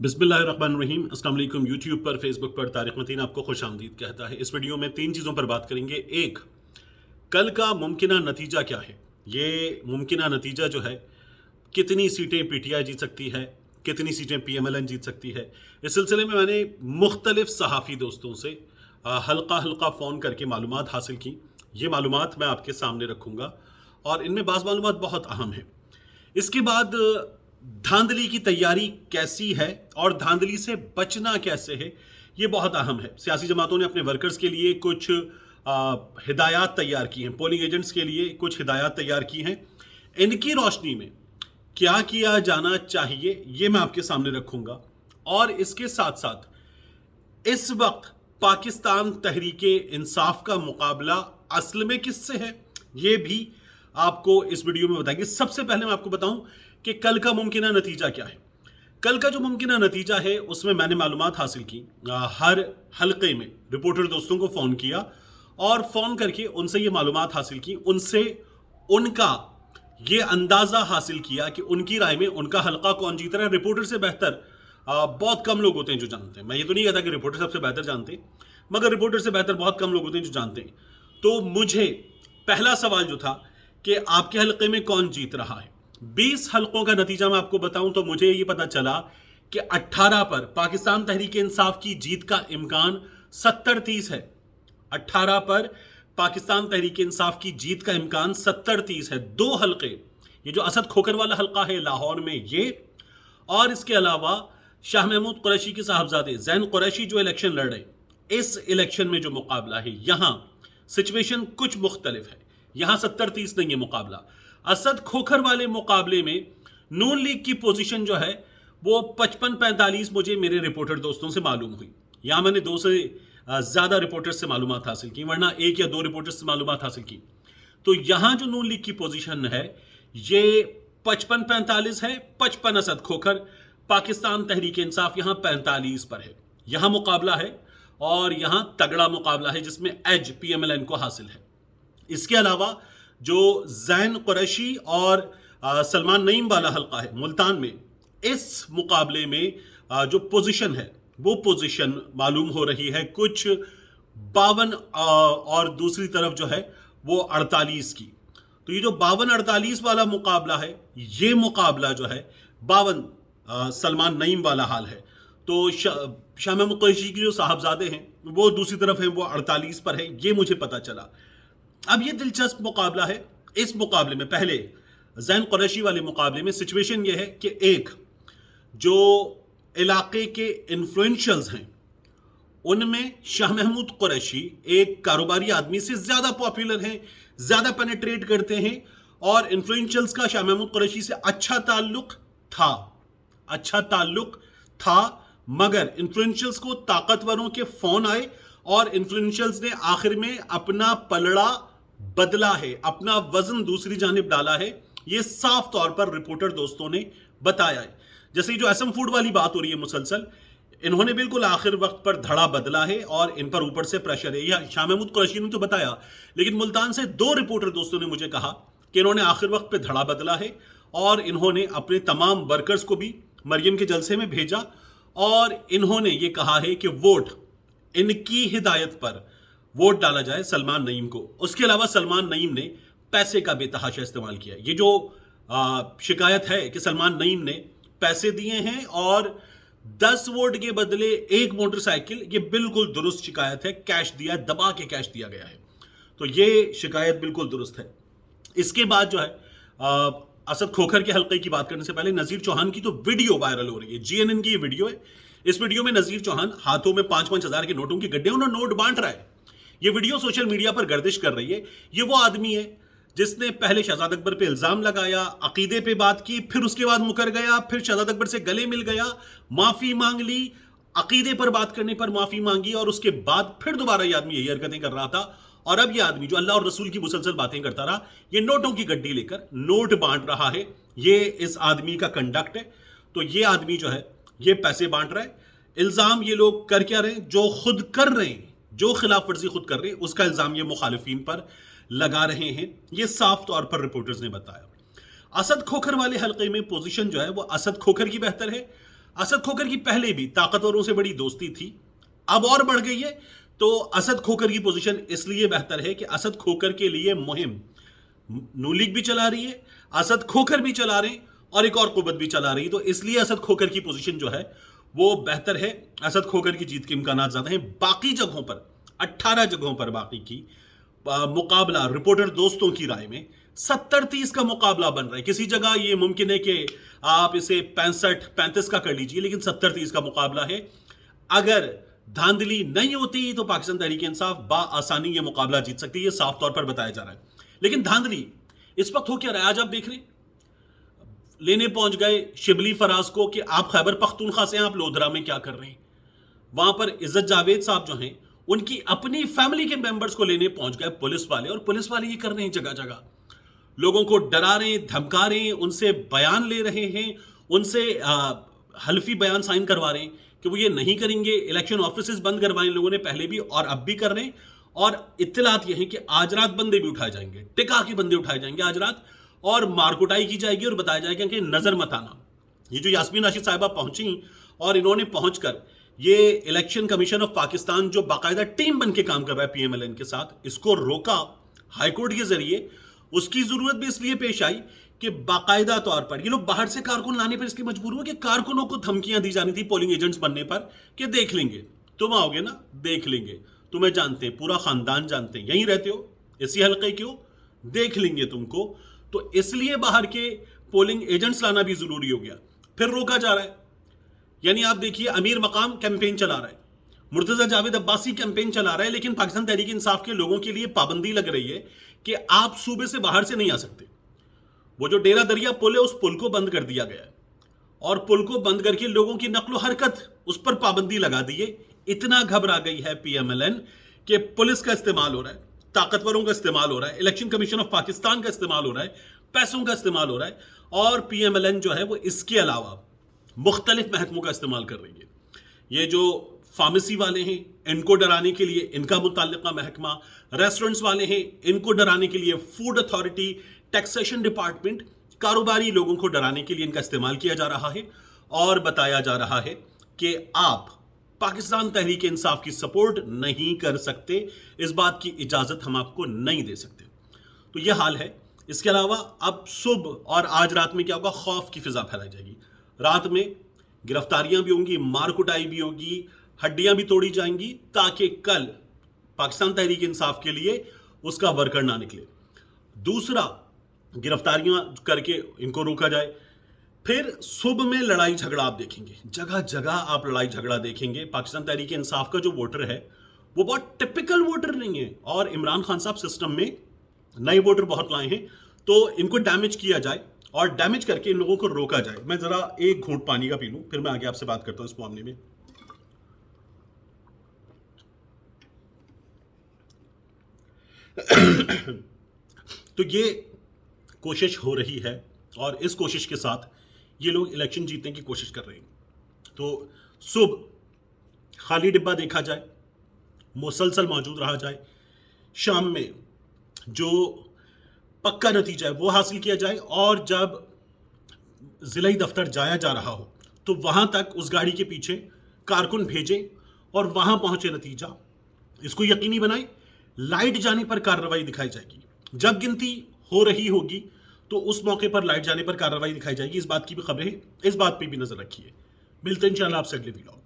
बिस्मिल्लाहिर्रहमानिर्रहीम। अस्सलाम वालेकुम। यूट्यूब पर, फेसबुक पर तारिक मतीन आपको खुश आमदीद कहता है। इस वीडियो में 3 चीज़ों पर बात करेंगे। एक, कल का मुमकिना नतीजा क्या है। ये मुमकिना नतीजा जो है, कितनी सीटें पीटीआई जीत सकती है, कितनी सीटें पीएमएलएन जीत सकती है। इस सिलसिले में मैंने मुख्तलिफ सहाफ़ी दोस्तों से हल्का हल्का फ़ोन करके मालूमात हासिल की। ये मालूमात मैं आपके सामने रखूँगा और इनमें बाज़ मालूमात बहुत अहम हैं। इसके बाद धांधली की तैयारी कैसी है और धांधली से बचना कैसे है, ये बहुत अहम है। सियासी जमातों ने अपने वर्कर्स के लिए कुछ हिदायत तैयार की हैं, पोलिंग एजेंट्स के लिए कुछ हिदायत तैयार की हैं। इनकी रोशनी में क्या किया जाना चाहिए, ये मैं आपके सामने रखूँगा। और इसके साथ साथ इस वक्त पाकिस्तान तहरीके इंसाफ का मुकाबला असल में किससे है, ये भी आपको इस वीडियो में बताएंगे। सबसे पहले मैं आपको बताऊं कि कल का मुमकिना नतीजा क्या है। कल का जो मुमकिना नतीजा है उसमें मैंने मालूमात हासिल की। हर हलके में रिपोर्टर दोस्तों को फ़ोन किया और फ़ोन करके उनसे ये मालूमात हासिल की, उनसे उनका ये अंदाज़ा हासिल किया कि उनकी राय में उनका हलका कौन जीत रहा है। रिपोर्टर से बेहतर बहुत कम लोग होते हैं जो जानते हैं। मैं ये तो नहीं कहता कि रिपोर्टर सबसे बेहतर जानते हैं, मगर रिपोर्टर से बेहतर बहुत कम लोग होते हैं जो जानते हैं। तो मुझे पहला सवाल जो था कि आपके हलके में कौन जीत रहा है। 20 हलकों का नतीजा मैं आपको बताऊं तो मुझे ये पता चला कि 18 पर पाकिस्तान तहरीक इंसाफ की जीत का इम्कान 70-30 है। 18 पर पाकिस्तान तहरीक इंसाफ की जीत का इम्कान 70-30 है। 2 हलके, ये जो असद खोकर वाला हलका है लाहौर में, ये और इसके अलावा शाह महमूद कुरैशी के साहबजादे ज़ैन कुरैशी जो इलेक्शन लड़ रहे, इस इलेक्शन में जो मुकाबला है, यहां सिचुएशन कुछ मुख्तलिफ है। यहां 70-30 नहीं है मुकाबला। असद खोखर वाले मुकाबले में नून लीग की पोजीशन जो है वो 55-45 मुझे मेरे रिपोर्टर दोस्तों से मालूम हुई। यहां मैंने 2 से ज़्यादा रिपोर्टर्स से मालूमात हासिल की, वरना 1 या 2 रिपोर्टर्स से मालूमात हासिल की। तो यहां जो नून लीग की पोजीशन है ये 55-45 है। 55 असद खोखर, पाकिस्तान तहरीक इंसाफ यहां 45 पर है। यहां मुकाबला है और यहां तगड़ा मुकाबला है जिसमें एज पीएमएलएन को हासिल है। इसके अलावा जो ज़ैन कुरैशी और सलमान नईम वाला हलका है मुल्तान में, इस मुकाबले में जो पोजीशन है वो पोजीशन मालूम हो रही है कुछ 52 और दूसरी तरफ जो है वो 48 की। तो ये जो 52-48 वाला मुकाबला है, ये मुकाबला जो है 52 सलमान नईम वाला हाल है। तो शाह महमूद कुरैशी के जो साहबजादे हैं वो दूसरी तरफ हैं, वो 48 पर है, ये मुझे पता चला। अब ये दिलचस्प मुकाबला है। इस मुकाबले में पहले ज़ैन कुरैशी वाले मुकाबले में सिचुएशन ये है कि एक जो इलाके के इन्फ्लुएंशियल्स हैं उनमें शाह महमूद कुरैशी एक कारोबारी आदमी से ज़्यादा पॉपुलर हैं, ज़्यादा पेनिट्रेट करते हैं और इन्फ्लुएंशियल्स का शाह महमूद कुरैशी से अच्छा ताल्लुक था। मगर इन्फ्लुएंशियल्स को ताकतवरों के फ़ोन आए और इन्फ्लुएंशियल्स ने आखिर में अपना पलड़ा बदला है, अपना वजन दूसरी जानिब डाला है। ये साफ तौर पर रिपोर्टर दोस्तों ने बताया है। जैसे जो असम फूड वाली बात हो रही है मुसलसल, इन्होंने बिल्कुल आखिर वक्त पर धड़ा बदला है और इन पर ऊपर से प्रेशर है। यह शाह महमूद कुरैशी ने तो बताया, लेकिन मुल्तान से 2 रिपोर्टर दोस्तों ने मुझे कहा कि इन्होंने आखिर वक्त पे धड़ा बदला है और इन्होंने अपने तमाम वर्कर्स को भी मरियम के जलसे में भेजा और इन्होंने ये कहा है कि वोट, इनकी हिदायत पर वोट डाला जाए सलमान नईम को। उसके अलावा सलमान नईम ने पैसे का बेतहाशा इस्तेमाल किया। ये जो शिकायत है कि सलमान नईम ने पैसे दिए हैं और 10 वोट के बदले 1 मोटरसाइकिल, ये बिल्कुल दुरुस्त शिकायत है। कैश दिया, दबा के कैश दिया गया है, तो ये शिकायत बिल्कुल दुरुस्त है। इसके बाद जो है असद खोखर के हल्के की बात करने से पहले नज़ीर चौहान की तो वीडियो वायरल हो रही है। जीएनएन की ये वीडियो है। इस वीडियो में नज़ीर चौहान हाथों में 5-5 हज़ार के नोटों के गड्ढे, उन्होंने नोट बांट रहा है। ये वीडियो सोशल मीडिया पर गर्दिश कर रही है। ये वो आदमी है जिसने पहले शहजाद अकबर पे इल्ज़ाम लगाया, अकीदे पे बात की, फिर उसके बाद मुकर गया, फिर शहजाद अकबर से गले मिल गया, माफ़ी मांग ली, अकीदे पर बात करने पर माफ़ी मांगी और उसके बाद फिर दोबारा ये आदमी यही हरकतें कर रहा था। और अब ये आदमी जो अल्लाह और रसूल की मुसलसल बातें करता रहा, ये नोटों की गड्डी लेकर नोट बांट रहा है। ये इस आदमी का कंडक्ट है। तो ये आदमी जो है ये पैसे बांट रहा है। इल्ज़ाम ये लोग कर क्या रहे हैं, जो खुद कर रहे हैं, जो खिलाफ वर्जी खुद कर रहे हैं, उसका इल्ज़ाम ये मुखालिफिन पर लगा रहे हैं। ये साफ तौर पर रिपोर्टर्स ने बताया। असद खोखर वाले हलके में पोजीशन जो है वो असद खोखर की बेहतर है। اسد کھوکر کی پہلے بھی طاقتوروں سے بڑی دوستی تھی، اب اور بڑھ گئی ہے. تو اسد کھوکر کی پوزیشن اس لیے بہتر ہے کہ اسد کھوکر کے لیے مہم نون لیگ بھی چلا رہی ہے، اسد کھوکر بھی چلا رہے ہیں، اور ایک اور قوت بھی چلا رہی ہے. تو اس لیے اسد کھوکر کی پوزیشن جو ہے وہ بہتر ہے. اسد کھوکر کی جیت کے امکانات زیادہ ہیں. باقی جگہوں پر 18 جگہوں پر باقی کی مقابلہ رپورٹر دوستوں کی رائے میں 70-30 کا مقابلہ بن رہا ہے. کسی جگہ یہ ممکن ہے کہ آپ اسے 65-35 کا کر لیجئے، لیکن 70-30 کا مقابلہ ہے. اگر دھاندلی نہیں ہوتی تو پاکستان تحریک انصاف بآسانی یہ مقابلہ جیت سکتی ہے. یہ صاف طور پر بتایا جا رہا ہے. لیکن دھاندلی اس وقت ہو کیا رہا ہے؟ آج آپ دیکھ رہے ہیں لینے پہنچ گئے شبلی فراز کو کہ آپ خیبر پختونخوا سے ہیں، آپ لودھرا میں کیا کر رہے ہیں. وہاں پر عزت جاوید صاحب جو ہیں ان کی اپنی فیملی کے ممبرز کو لینے پہنچ گئے پولیس والے، اور پولیس والے یہ کر رہے ہیں جگہ جگہ لوگوں کو ڈرا رہے ہیں، دھمکا رہے ہیں، ان سے بیان لے رہے ہیں، ان سے حلفی بیان سائن کروا رہے ہیں کہ وہ یہ نہیں کریں گے. الیکشن آفیسز بند کروائے لوگوں نے پہلے بھی اور اب بھی کر رہے ہیں. اور اطلاعات یہ ہیں کہ آج رات بندے بھی اٹھائے جائیں گے، ٹکا کے بندے اٹھائے جائیں گے آج رات، اور مارکوٹائی کی جائے گی اور بتایا جائے گا کہ نظر مت آنا. یہ جو یاسمین راشد صاحبہ پہنچیں اور انہوں نے پہنچ کر یہ الیکشن کمیشن آف پاکستان جو باقاعدہ ٹیم بن کے کام کر رہا ہے پی ایم ایل این کے ساتھ، اس کو روکا ہائی کورٹ کے ذریعے. اس کی ضرورت بھی اس لیے پیش آئی کہ باقاعدہ طور پر یہ لوگ باہر سے کارکن لانے پر اس لیے مجبور ہوئے کہ کارکنوں کو دھمکیاں دی جانی تھی پولنگ ایجنٹس بننے پر کہ دیکھ لیں گے، تم آؤ گے نا دیکھ لیں گے، تمہیں جانتے ہیں، پورا خاندان جانتے ہیں، یہیں رہتے ہو، اسی حلقے کے ہو، دیکھ لیں گے تم کو. تو اس لیے باہر کے پولنگ ایجنٹس لانا بھی ضروری ہو گیا. پھر روکا جا رہا ہے. یعنی آپ دیکھیے امیر مقام کیمپین چلا رہا ہے، مرتضی جاوید عباسی کیمپین چلا رہا ہے، لیکن پاکستان تحریک انصاف کے لوگوں کے لیے پابندی لگ رہی ہے کہ آپ صوبے سے باہر سے نہیں آ سکتے. وہ جو ڈیرہ دریا پل ہے اس پل کو بند کر دیا گیا ہے، اور پل کو بند کر کے لوگوں کی نقل و حرکت اس پر پابندی لگا دی ہے. اتنا گھبرا گئی ہے پی ایم ایل این کہ پولیس کا استعمال ہو رہا ہے، طاقتوروں کا استعمال ہو رہا ہے، الیکشن کمیشن آف پاکستان کا استعمال ہو رہا ہے، پیسوں کا استعمال ہو رہا ہے، اور پی ایم ایل این جو ہے وہ اس کے علاوہ مختلف محکموں کا استعمال کر رہی ہے. یہ جو فارمیسی والے ہیں ان کو ڈرانے کے لیے ان کا متعلقہ محکمہ، ریسٹورنٹس والے ہیں ان کو ڈرانے کے لیے فوڈ اتھارٹی، ٹیکسیشن ڈپارٹمنٹ، کاروباری لوگوں کو ڈرانے کے لیے ان کا استعمال کیا جا رہا ہے. اور بتایا جا رہا ہے کہ آپ پاکستان تحریک انصاف کی سپورٹ نہیں کر سکتے، اس بات کی اجازت ہم آپ کو نہیں دے سکتے. تو یہ حال ہے. اس کے علاوہ اب صبح اور آج رات میں کیا ہوگا؟ خوف کی فضا پھیلائی جائے گی. رات میں گرفتاریاں بھی ہوں گی، مار کٹائی بھی ہوگی، ہڈیاں بھی توڑی جائیں گی، تاکہ کل پاکستان تحریک انصاف کے لیے اس کا ورکر نہ نکلے. دوسرا، گرفتاریاں کر کے ان کو روکا جائے. پھر صبح میں لڑائی جھگڑا آپ دیکھیں گے، جگہ جگہ آپ لڑائی جھگڑا دیکھیں گے. پاکستان تحریک انصاف کا جو ووٹر ہے وہ بہت ٹپیکل ووٹر نہیں ہے، اور عمران خان صاحب سسٹم میں نئے ووٹر بہت لائے ہیں، تو ان کو ڈیمیج کیا جائے اور ڈیمیج کر کے ان لوگوں کو روکا جائے. میں ذرا ایک گھونٹ پانی کا پی لوں، پھر میں آگے آپ سے بات کرتا ہوں اس معاملے میں. تو یہ کوشش ہو رہی ہے، اور اس کوشش کے ساتھ یہ لوگ الیکشن جیتنے کی کوشش کر رہے ہیں. تو صبح خالی ڈبہ دیکھا جائے، مسلسل موجود رہا جائے، شام میں جو پکا نتیجہ ہے وہ حاصل کیا جائے، اور جب ضلعی دفتر جایا جا رہا ہو تو وہاں تک اس گاڑی کے پیچھے کارکن بھیجیں اور وہاں پہنچے نتیجہ. اس کو یقینی بنائیں. لائٹ جانے پر کارروائی دکھائی جائے گی. جب گنتی ہو رہی ہوگی تو اس موقع پر لائٹ جانے پر کارروائی دکھائی جائے گی. اس بات کی بھی خبریں ہیں، اس بات پہ بھی نظر رکھیے. ملتے ہیں انشاءاللہ آپ سے اگلے ویڈیو.